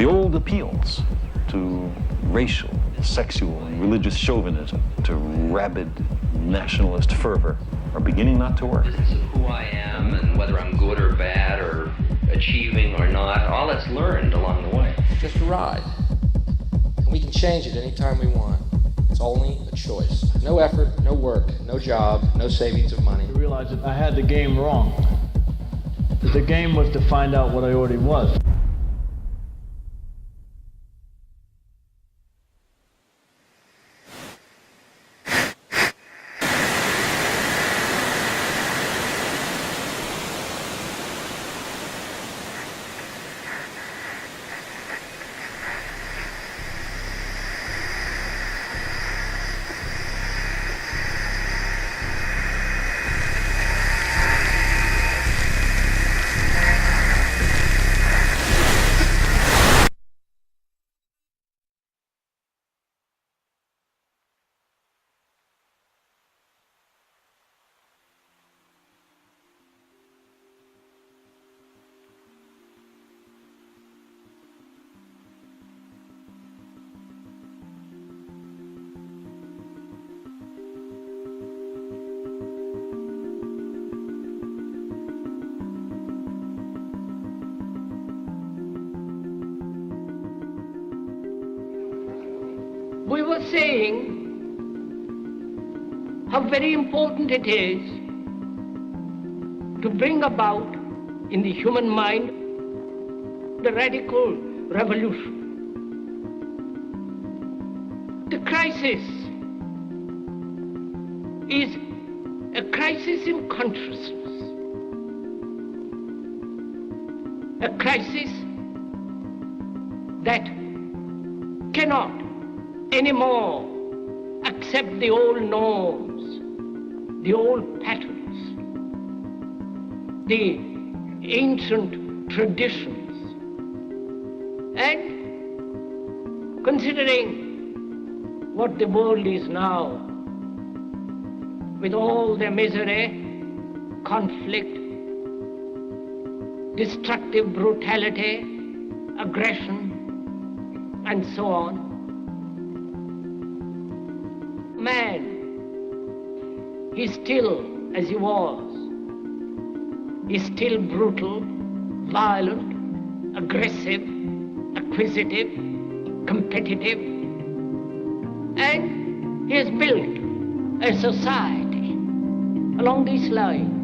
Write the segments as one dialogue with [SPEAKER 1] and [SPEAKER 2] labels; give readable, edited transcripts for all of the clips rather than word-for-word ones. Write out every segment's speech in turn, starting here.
[SPEAKER 1] The old appeals to racial, sexual, and religious chauvinism, to rabid nationalist fervor, are beginning not to work.
[SPEAKER 2] Business of who I am and whether I'm good or bad or achieving or not, all that's learned along the way.
[SPEAKER 3] Just a ride. And we can change it anytime we want. It's only a choice. No effort, no work, no job, no savings of money.
[SPEAKER 4] I realized that I had the game wrong. That the game was to find out what I already was.
[SPEAKER 5] We were saying how very important it is to bring about in the human mind the radical revolution. The crisis is a crisis in consciousness, a crisis that cannot anymore accept the old norms, the old patterns, the ancient traditions. And considering what the world is now, with all their misery, conflict, destructive brutality, aggression, and so on, man is still as he was. He's still brutal, violent, aggressive, acquisitive, competitive, and he has built a society along these lines.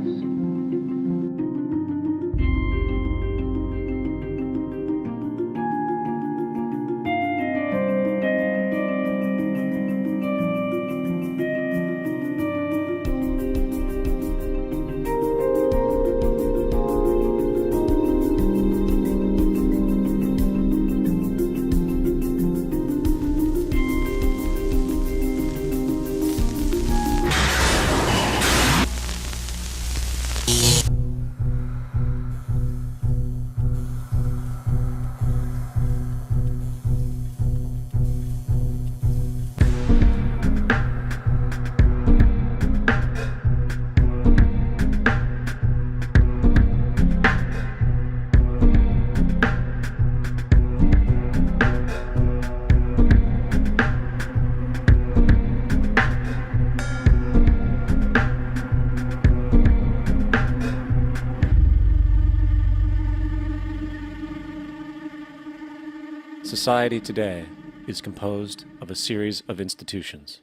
[SPEAKER 6] Society today is composed of a series of institutions.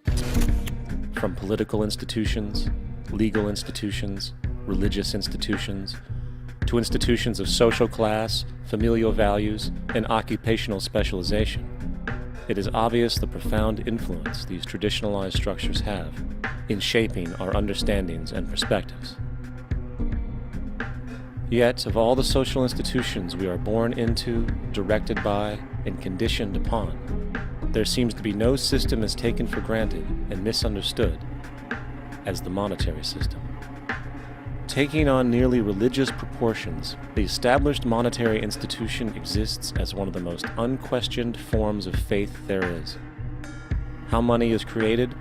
[SPEAKER 6] From political institutions, legal institutions, religious institutions, to institutions of social class, familial values, and occupational specialization, it is obvious the profound influence these traditionalized structures have in shaping our understandings and perspectives. Yet, of all the social institutions we are born into, directed by, and conditioned upon, there seems to be no system as taken for granted and misunderstood as the monetary system. Taking on nearly religious proportions, the established monetary institution exists as one of the most unquestioned forms of faith there is. How money is created,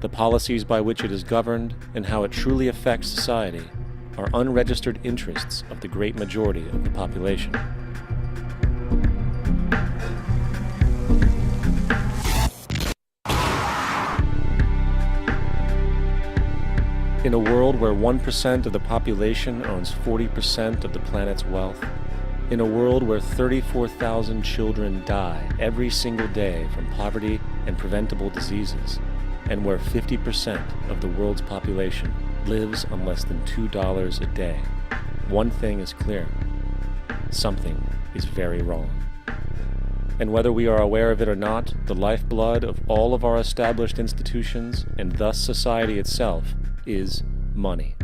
[SPEAKER 6] the policies by which it is governed, and how it truly affects society are unregistered interests of the great majority of the population. In a world where 1% of the population owns 40% of the planet's wealth, in a world where 34,000 children die every single day from poverty and preventable diseases, and where 50% of the world's population lives on less than $2 a day, one thing is clear: something is very wrong. And whether we are aware of it or not, the lifeblood of all of our established institutions, and thus society itself, is money.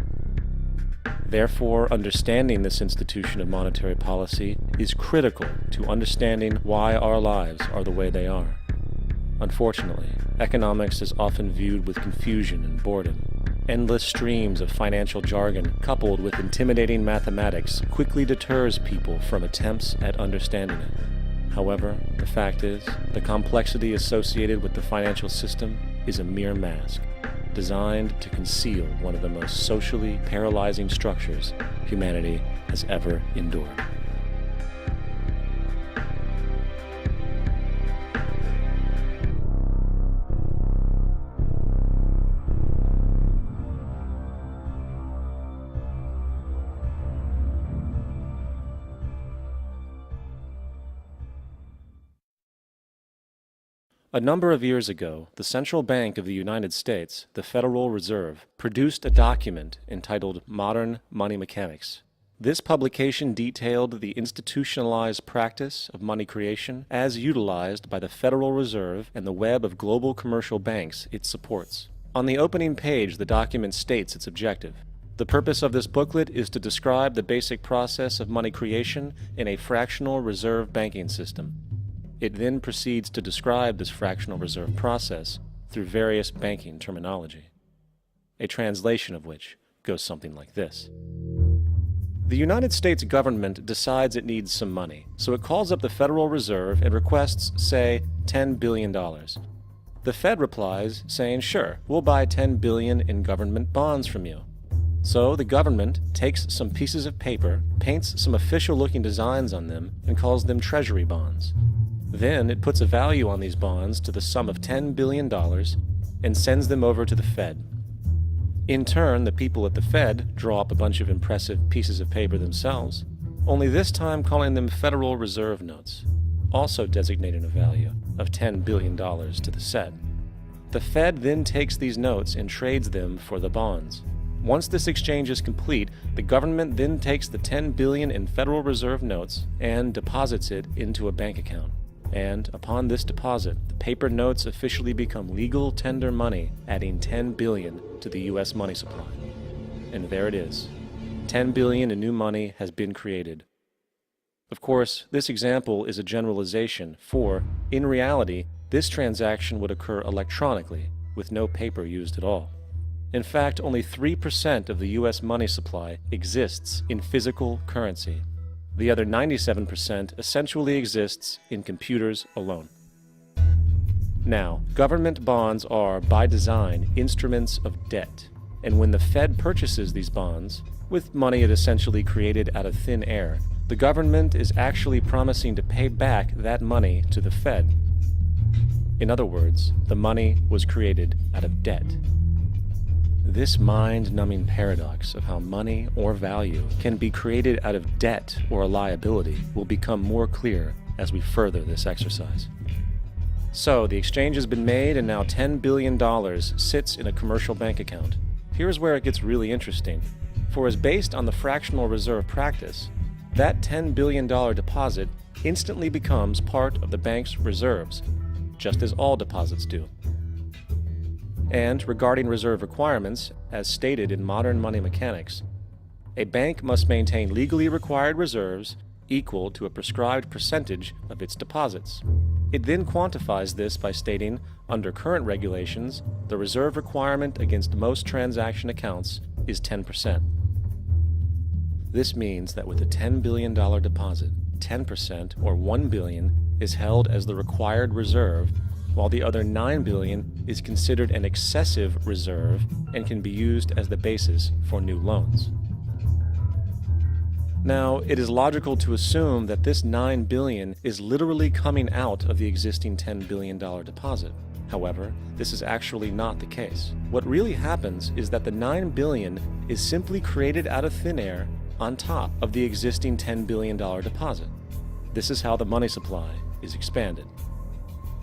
[SPEAKER 6] Therefore, understanding this institution of monetary policy is critical to understanding why our lives are the way they are. Unfortunately, economics is often viewed with confusion and boredom. Endless streams of financial jargon coupled with intimidating mathematics quickly deters people from attempts at understanding it. However, the fact is, the complexity associated with the financial system is a mere mask, designed to conceal one of the most socially paralyzing structures humanity has ever endured. A number of years ago, the Central Bank of the United States, the Federal Reserve, produced a document entitled Modern Money Mechanics. This publication detailed the institutionalized practice of money creation as utilized by the Federal Reserve and the web of global commercial banks it supports. On the opening page, the document states its objective. The purpose of this booklet is to describe the basic process of money creation in a fractional reserve banking system. It then proceeds to describe this fractional reserve process through various banking terminology, a translation of which goes something like this. The United States government decides it needs some money, so it calls up the Federal Reserve and requests, say, $10 billion. The Fed replies, saying, sure, we'll buy $10 billion in government bonds from you. So the government takes some pieces of paper, paints some official-looking designs on them, and calls them treasury bonds. Then it puts a value on these bonds to the sum of $10 billion and sends them over to the Fed. In turn, the people at the Fed draw up a bunch of impressive pieces of paper themselves, only this time calling them Federal Reserve notes, also designating a value of $10 billion to the Fed. The Fed then takes these notes and trades them for the bonds. Once this exchange is complete, the government then takes the $10 billion in Federal Reserve notes and deposits it into a bank account. And upon this deposit, the paper notes officially become legal tender money, adding $10 billion to the U.S. money supply. And there it is. $10 billion in new money has been created. Of course, this example is a generalization, for, in reality, this transaction would occur electronically, with no paper used at all. In fact, only 3% of the U.S. money supply exists in physical currency. The other 97% essentially exists in computers alone. Now, government bonds are, by design, instruments of debt, and when the Fed purchases these bonds, with money it essentially created out of thin air, the government is actually promising to pay back that money to the Fed. In other words, the money was created out of debt. This mind-numbing paradox of how money or value can be created out of debt or a liability will become more clear as we further this exercise. So, the exchange has been made and now $10 billion sits in a commercial bank account. Here's where it gets really interesting. For as based on the fractional reserve practice, that $10 billion deposit instantly becomes part of the bank's reserves, just as all deposits do. And regarding reserve requirements, as stated in modern money mechanics, a bank must maintain legally required reserves equal to a prescribed percentage of its deposits. It then quantifies this by stating, under current regulations, the reserve requirement against most transaction accounts is 10%. This means that with a $10 billion deposit, 10%, or $1 billion, is held as the required reserve, while the other $9 billion is considered an excessive reserve and can be used as the basis for new loans. Now, it is logical to assume that this $9 billion is literally coming out of the existing $10 billion deposit. However, this is actually not the case. What really happens is that the $9 billion is simply created out of thin air on top of the existing $10 billion deposit. This is how the money supply is expanded.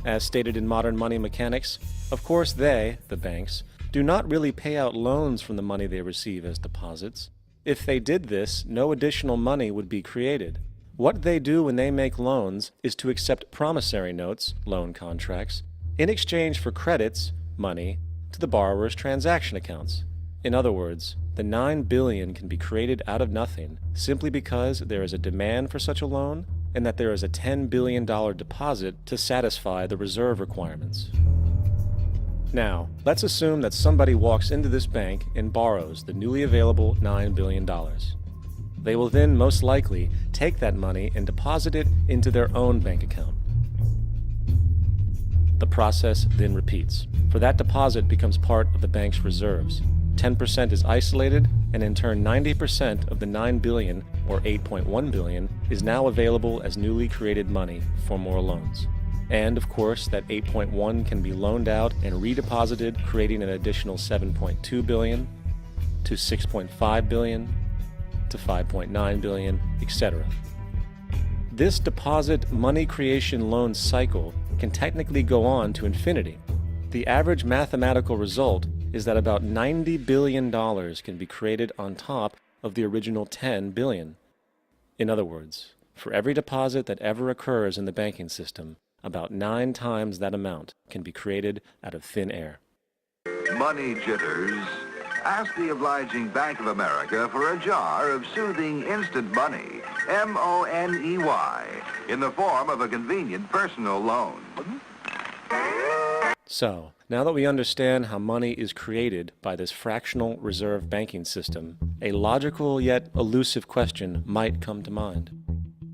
[SPEAKER 6] As stated in modern money mechanics, of course they, the banks, do not really pay out loans from the money they receive as deposits. If they did this, no additional money would be created. What they do when they make loans is to accept promissory notes, loan contracts, in exchange for credits, money, to the borrower's transaction accounts. In other words, the $9 billion can be created out of nothing simply because there is a demand for such a loan and that there is a $10 billion deposit to satisfy the reserve requirements. Now, let's assume that somebody walks into this bank and borrows the newly available $9 billion. They will then most likely take that money and deposit it into their own bank account. The process then repeats, for that deposit becomes part of the bank's reserves. 10% is isolated, and in turn 90% of the $9 billion, or $8.1 billion, is now available as newly created money for more loans. And of course, that 8.1 can be loaned out and redeposited, creating an additional 7.2 billion, to 6.5 billion, to 5.9 billion, etc. This deposit money creation loan cycle can technically go on to infinity. The average mathematical result is that about $90 billion can be created on top of the original $10 billion. In other words, for every deposit that ever occurs in the banking system, about 9 times that amount can be created out of thin air.
[SPEAKER 7] Money jitters? Ask the obliging Bank of America for a jar of soothing instant money, M-O-N-E-Y, in the form of a convenient personal loan.
[SPEAKER 6] So, now that we understand how money is created by this fractional reserve banking system, a logical yet elusive question might come to mind.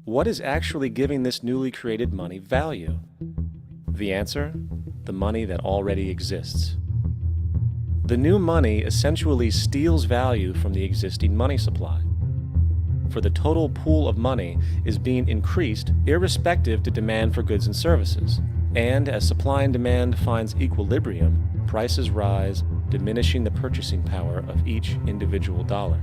[SPEAKER 6] What is actually giving this newly created money value? The answer? The money that already exists. The new money essentially steals value from the existing money supply. For the total pool of money is being increased irrespective to demand for goods and services. And as supply and demand finds equilibrium, prices rise, diminishing the purchasing power of each individual dollar.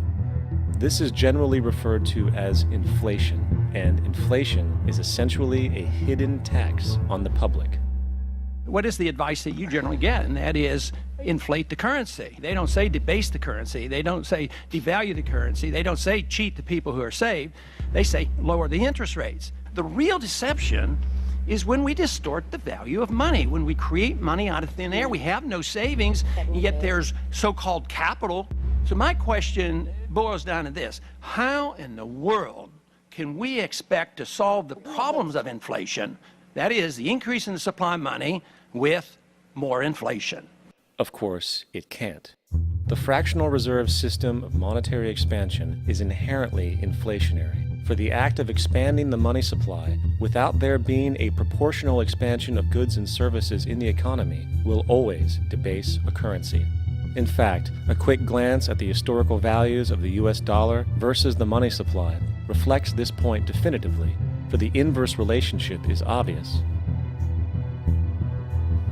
[SPEAKER 6] This is generally referred to as inflation, and inflation is essentially a hidden tax on the public.
[SPEAKER 8] What is the advice that you generally get? And that is inflate the currency. They don't say debase the currency. They don't say devalue the currency. They don't say cheat the people who are saved. They say lower the interest rates. The real deception is when we distort the value of money. When we create money out of thin air, we have no savings, and yet there's so-called capital. So my question boils down to this: how in the world can we expect to solve the problems of inflation, that is, the increase in the supply of money, with more inflation?
[SPEAKER 6] Of course, it can't. The fractional reserve system of monetary expansion is inherently inflationary. For the act of expanding the money supply without there being a proportional expansion of goods and services in the economy will always debase a currency. In fact, a quick glance at the historical values of the US dollar versus the money supply reflects this point definitively, for the inverse relationship is obvious.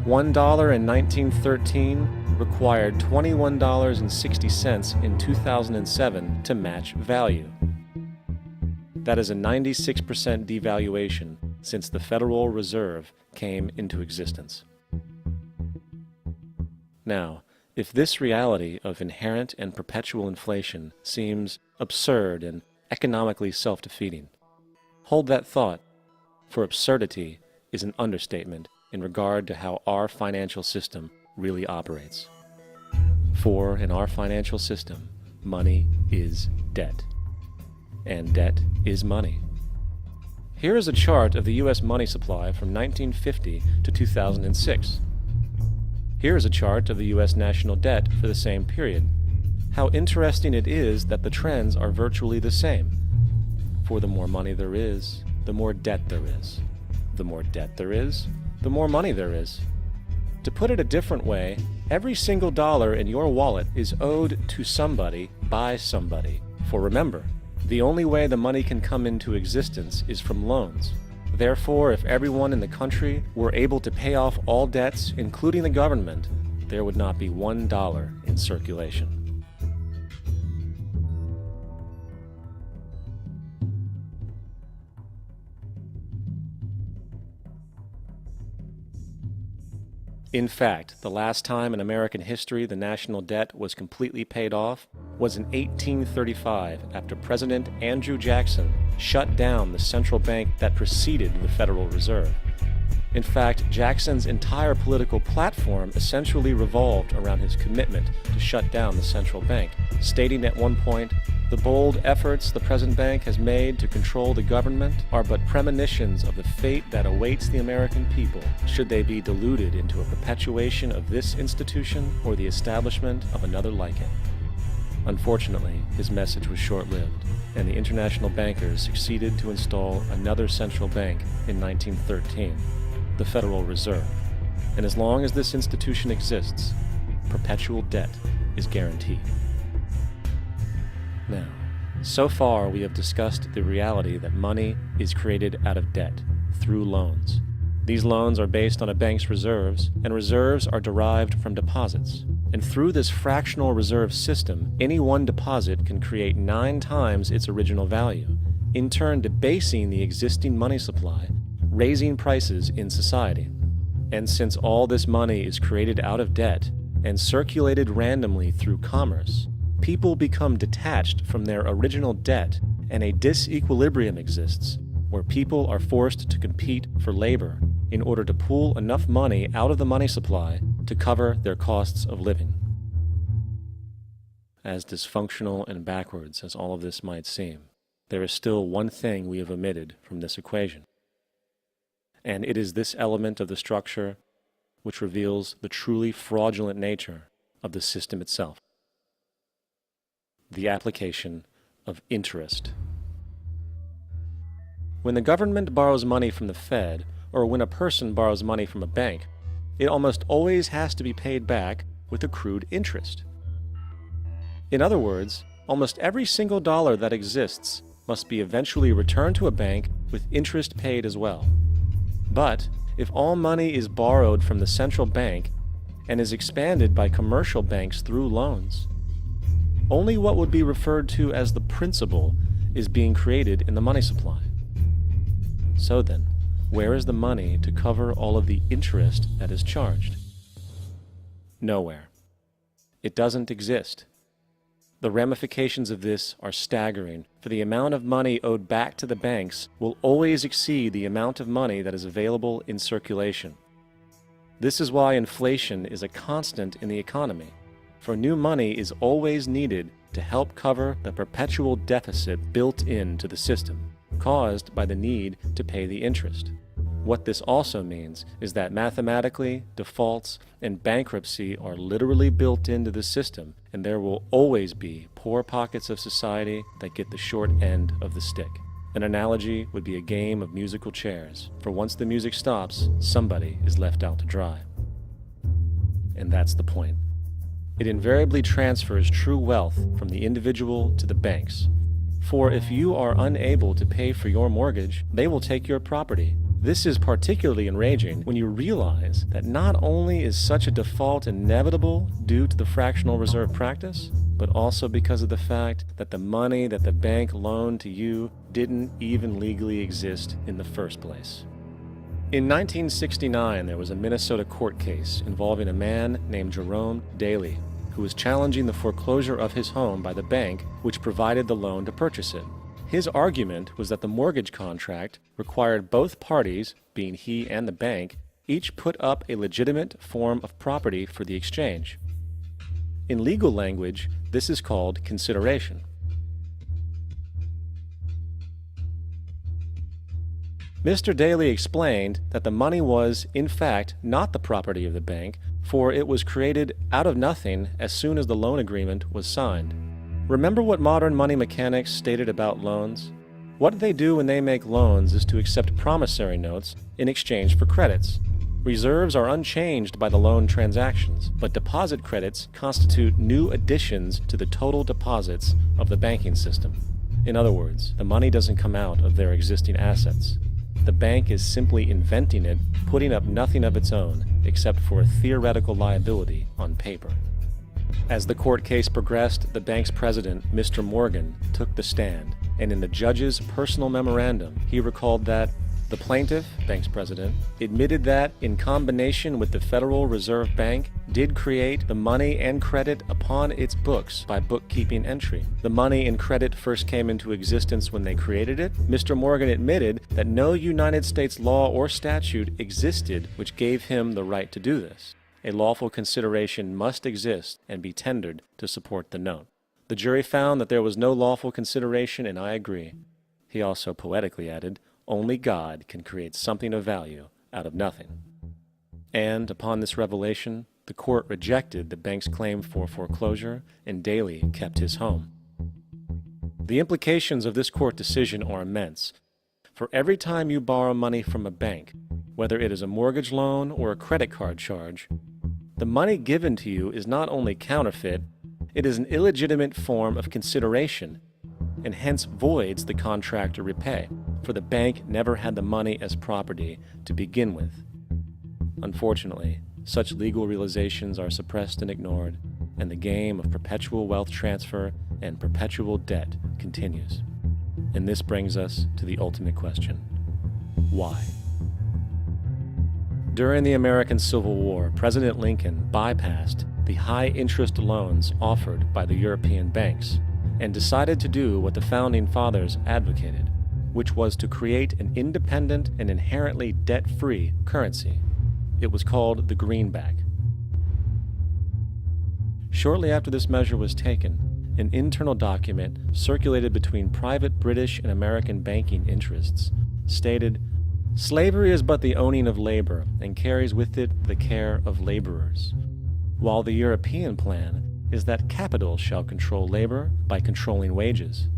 [SPEAKER 6] $1 in 1913 required $21.60 in 2007 to match value. That is a 96% devaluation since the Federal Reserve came into existence. Now, if this reality of inherent and perpetual inflation seems absurd and economically self-defeating, hold that thought, for absurdity is an understatement in regard to how our financial system really operates. For in our financial system, money is debt. And debt is money. Here is a chart of the U.S. money supply from 1950 to 2006. Here is a chart of the U.S. national debt for the same period. How interesting it is that the trends are virtually the same. For the more money there is, the more debt there is. The more debt there is, the more money there is. To put it a different way, every single dollar in your wallet is owed to somebody by somebody. For remember, the only way the money can come into existence is from loans. Therefore, if everyone in the country were able to pay off all debts, including the government, there would not be $1 in circulation. In fact, the last time in American history the national debt was completely paid off was in 1835 after President Andrew Jackson shut down the central bank that preceded the Federal Reserve. In fact, Jackson's entire political platform essentially revolved around his commitment to shut down the central bank, stating at one point, "The bold efforts the present bank has made to control the government are but premonitions of the fate that awaits the American people, should they be deluded into a perpetuation of this institution or the establishment of another like it." Unfortunately, his message was short-lived, and the international bankers succeeded to install another central bank in 1913, the Federal Reserve. And as long as this institution exists, perpetual debt is guaranteed. Now, so far we have discussed the reality that money is created out of debt, through loans. These loans are based on a bank's reserves, and reserves are derived from deposits. And through this fractional reserve system, any one deposit can create 9 times its original value, in turn debasing the existing money supply, raising prices in society. And since all this money is created out of debt and circulated randomly through commerce, people become detached from their original debt, and a disequilibrium exists where people are forced to compete for labor in order to pool enough money out of the money supply to cover their costs of living. As dysfunctional and backwards as all of this might seem, there is still one thing we have omitted from this equation. And it is this element of the structure which reveals the truly fraudulent nature of the system itself: the application of interest. When the government borrows money from the Fed, or when a person borrows money from a bank, it almost always has to be paid back with accrued interest. In other words, almost every single dollar that exists must be eventually returned to a bank with interest paid as well. But if all money is borrowed from the central bank and is expanded by commercial banks through loans, only what would be referred to as the principal is being created in the money supply. So then, where is the money to cover all of the interest that is charged? Nowhere. It doesn't exist. The ramifications of this are staggering, for the amount of money owed back to the banks will always exceed the amount of money that is available in circulation. This is why inflation is a constant in the economy, for new money is always needed to help cover the perpetual deficit built into the system, caused by the need to pay the interest. What this also means is that mathematically, defaults and bankruptcy are literally built into the system, and there will always be poor pockets of society that get the short end of the stick. An analogy would be a game of musical chairs, for once the music stops, somebody is left out to dry. And that's the point. It invariably transfers true wealth from the individual to the banks. For if you are unable to pay for your mortgage, they will take your property. This is particularly enraging when you realize that not only is such a default inevitable due to the fractional reserve practice, but also because of the fact that the money that the bank loaned to you didn't even legally exist in the first place. In 1969, there was a Minnesota court case involving a man named Jerome Daly, who was challenging the foreclosure of his home by the bank which provided the loan to purchase it. His argument was that the mortgage contract required both parties, being he and the bank, each put up a legitimate form of property for the exchange. In legal language, this is called consideration. Mr. Daly explained that the money was, in fact, not the property of the bank, for it was created out of nothing as soon as the loan agreement was signed. Remember what modern money mechanics stated about loans? What they do when they make loans is to accept promissory notes in exchange for credits. Reserves are unchanged by the loan transactions, but deposit credits constitute new additions to the total deposits of the banking system. In other words, the money doesn't come out of their existing assets. The bank is simply inventing it, putting up nothing of its own except for a theoretical liability on paper. As the court case progressed, the bank's president, Mr. Morgan, took the stand, and in the judge's personal memorandum, he recalled that the plaintiff, bank's president, admitted that, in combination with the Federal Reserve Bank, did create the money and credit upon its books by bookkeeping entry. The money and credit first came into existence when they created it. Mr. Morgan admitted that no United States law or statute existed which gave him the right to do this. A lawful consideration must exist and be tendered to support the note. The jury found that there was no lawful consideration, and I agree. He also poetically added, "Only God can create something of value out of nothing." And upon this revelation, the court rejected the bank's claim for foreclosure, and Daley kept his home. The implications of this court decision are immense. For every time you borrow money from a bank, whether it is a mortgage loan or a credit card charge, the money given to you is not only counterfeit, it is an illegitimate form of consideration, and hence voids the contract to repay, for the bank never had the money as property to begin with. Unfortunately, such legal realizations are suppressed and ignored, and the game of perpetual wealth transfer and perpetual debt continues. And this brings us to the ultimate question: why? During the American Civil War, President Lincoln bypassed the high-interest loans offered by the European banks and decided to do what the Founding Fathers advocated, which was to create an independent and inherently debt-free currency. It was called the greenback. Shortly after this measure was taken, an internal document circulated between private British and American banking interests stated, "Slavery is but the owning of labor and carries with it the care of laborers, while the European plan is that capital shall control labor by controlling wages.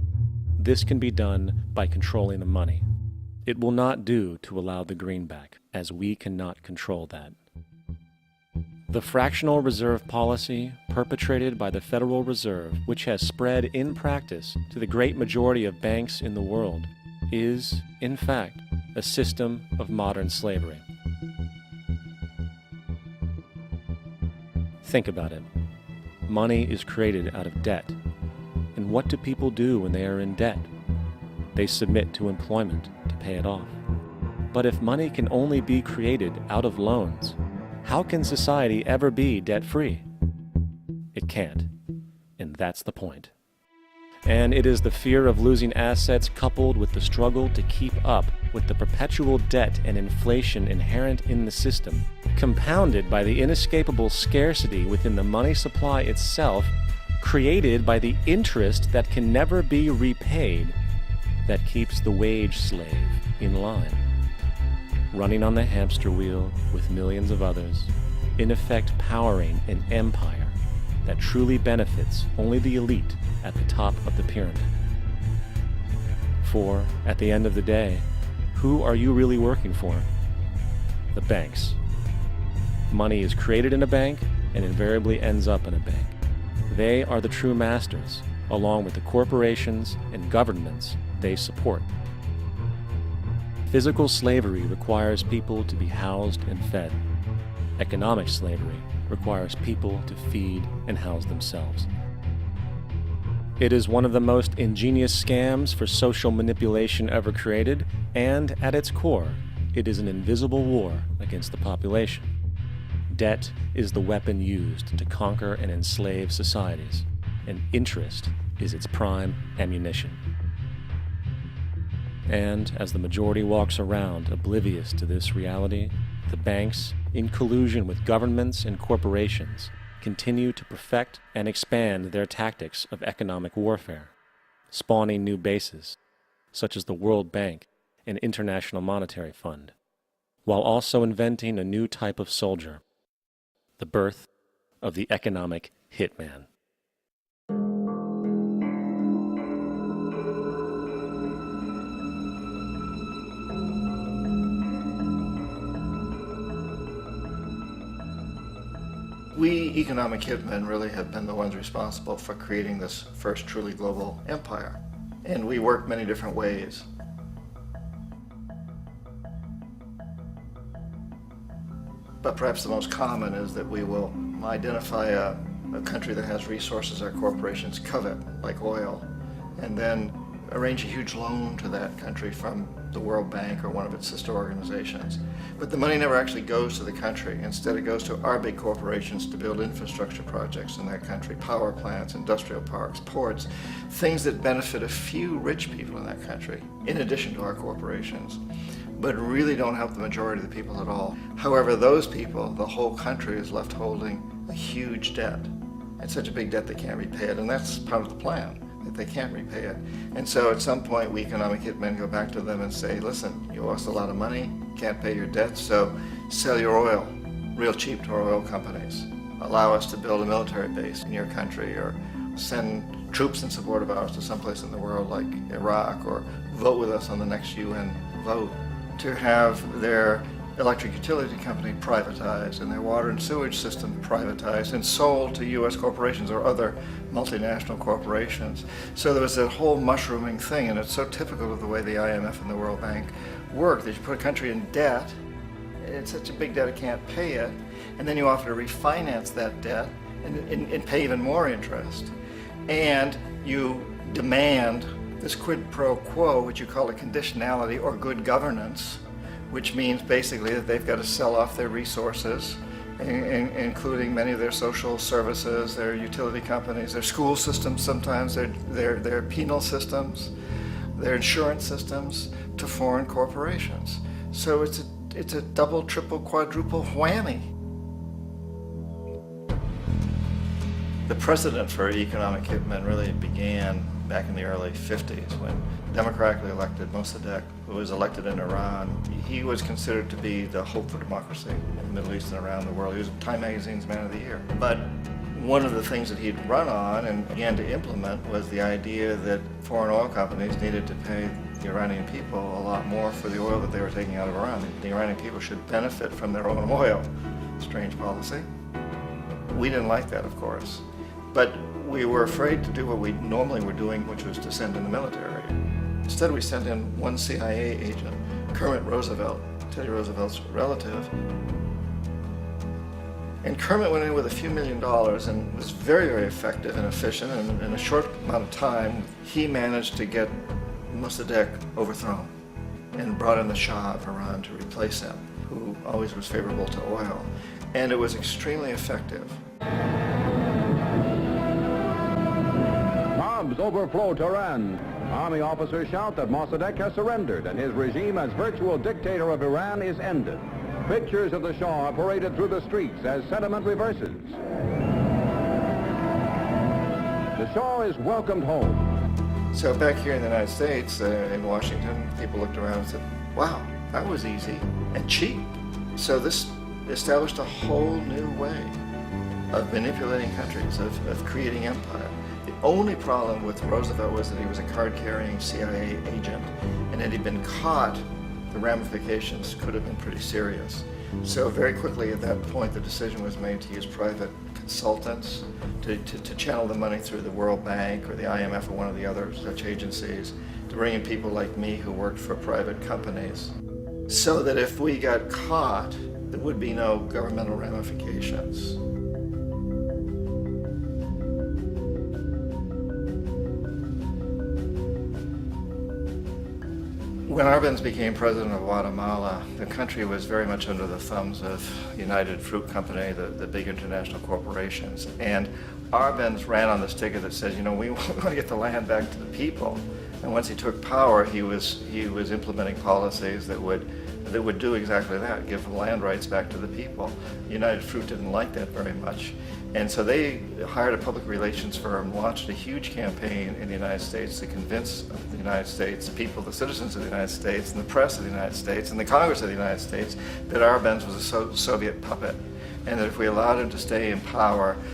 [SPEAKER 6] This can be done by controlling the money. It will not do to allow the greenback, as we cannot control that." The fractional reserve policy perpetrated by the Federal Reserve, which has spread in practice to the great majority of banks in the world, is, in fact, a system of modern slavery. Think about it. Money is created out of debt. And what do people do when they are in debt? They submit to employment to pay it off. But if money can only be created out of loans, how can society ever be debt-free? It can't. And that's the point. And it is the fear of losing assets coupled with the struggle to keep up with the perpetual debt and inflation inherent in the system, compounded by the inescapable scarcity within the money supply itself, created by the interest that can never be repaid, that keeps the wage slave in line, running on the hamster wheel with millions of others, in effect powering an empire that truly benefits only the elite at the top of the pyramid. For, at the end of the day, who are you really working for? The banks. Money is created in a bank and invariably ends up in a bank. They are the true masters, along with the corporations and governments they support. Physical slavery requires people to be housed and fed. Economic slavery requires people to feed and house themselves. It is one of the most ingenious scams for social manipulation ever created, and at its core, it is an invisible war against the population. Debt is the weapon used to conquer and enslave societies, and interest is its prime ammunition. And as the majority walks around oblivious to this reality, the banks, in collusion with governments and corporations, continue to perfect and expand their tactics of economic warfare, spawning new bases, such as the World Bank and International Monetary Fund, while also inventing a new type of soldier, the birth of the economic hitman.
[SPEAKER 9] We economic hitmen really have been the ones responsible for creating this first truly global empire. And we work many different ways. But perhaps the most common is that we will identify a country that has resources our corporations covet, like oil, and then arrange a huge loan to that country from the World Bank or one of its sister organizations. But the money never actually goes to the country. Instead, it goes to our big corporations to build infrastructure projects in that country, power plants, industrial parks, ports, things that benefit a few rich people in that country, in addition to our corporations, but really don't help the majority of the people at all. However, those people, the whole country is left holding a huge debt. It's such a big debt they can't repay it, and that's part of the plan, that they can't repay it. And so at some point, we economic hitmen go back to them and say, listen, you owe us a lot of money, can't pay your debt, so sell your oil real cheap to our oil companies. Allow us to build a military base in your country, or send troops in support of ours to someplace in the world like Iraq, or vote with us on the next UN vote. To have their electric utility company privatized and their water and sewage system privatized and sold to U.S. corporations or other multinational corporations. So there was that whole mushrooming thing, and it's so typical of the way the IMF and the World Bank work, that you put a country in debt, it's such a big debt it can't pay it, and then you offer to refinance that debt and pay even more interest. And you demand this quid pro quo, which you call a conditionality or good governance, which means basically that they've got to sell off their resources, including many of their social services, their utility companies, their school systems sometimes, their penal systems, their insurance systems, to foreign corporations. So it's a double, triple, quadruple whammy. The precedent for economic hitmen really began back in the early 50s when democratically elected Mossadegh, who was elected in Iran, he was considered to be the hope for democracy in the Middle East and around the world. He was Time Magazine's Man of the Year. But one of the things that he'd run on and began to implement was the idea that foreign oil companies needed to pay the Iranian people a lot more for the oil that they were taking out of Iran. The Iranian people should benefit from their own oil. Strange policy. We didn't like that, of course. But we were afraid to do what we normally were doing, which was to send in the military. Instead, we sent in one CIA agent, Kermit Roosevelt, Teddy Roosevelt's relative. And Kermit went in with a few $1 million and was very, very effective and efficient. And in a short amount of time, he managed to get Mossadegh overthrown and brought in the Shah of Iran to replace him, who always was favorable to oil. And it was extremely effective.
[SPEAKER 10] Bombs overflow Tehran. Army officers shout that Mossadegh has surrendered and his regime as virtual dictator of Iran is ended. Pictures of the Shah are paraded through the streets as sentiment reverses. The Shah is welcomed home.
[SPEAKER 9] So back here in the United States, in Washington, people looked around and said, wow, that was easy and cheap. So this established a whole new way of manipulating countries, of creating empire. The only problem with Roosevelt was that he was a card-carrying CIA agent, and had he been caught, the ramifications could have been pretty serious. So very quickly at that point, the decision was made to use private consultants to channel the money through the World Bank or the IMF or one of the other such agencies, to bring in people like me who worked for private companies, so that if we got caught, there would be no governmental ramifications. When Arbenz became president of Guatemala, the country was very much under the thumbs of United Fruit Company, the big international corporations. And Arbenz ran on this ticket that said, you know, we want to get the land back to the people. And once he took power, he was implementing policies that would do exactly that, give land rights back to the people. United Fruit didn't like that very much. And so they hired a public relations firm, launched a huge campaign in the United States to convince the United States people, the citizens of the United States, and the press of the United States, and the Congress of the United States, that Arbenz was a Soviet puppet, and that if we allowed him to stay in power,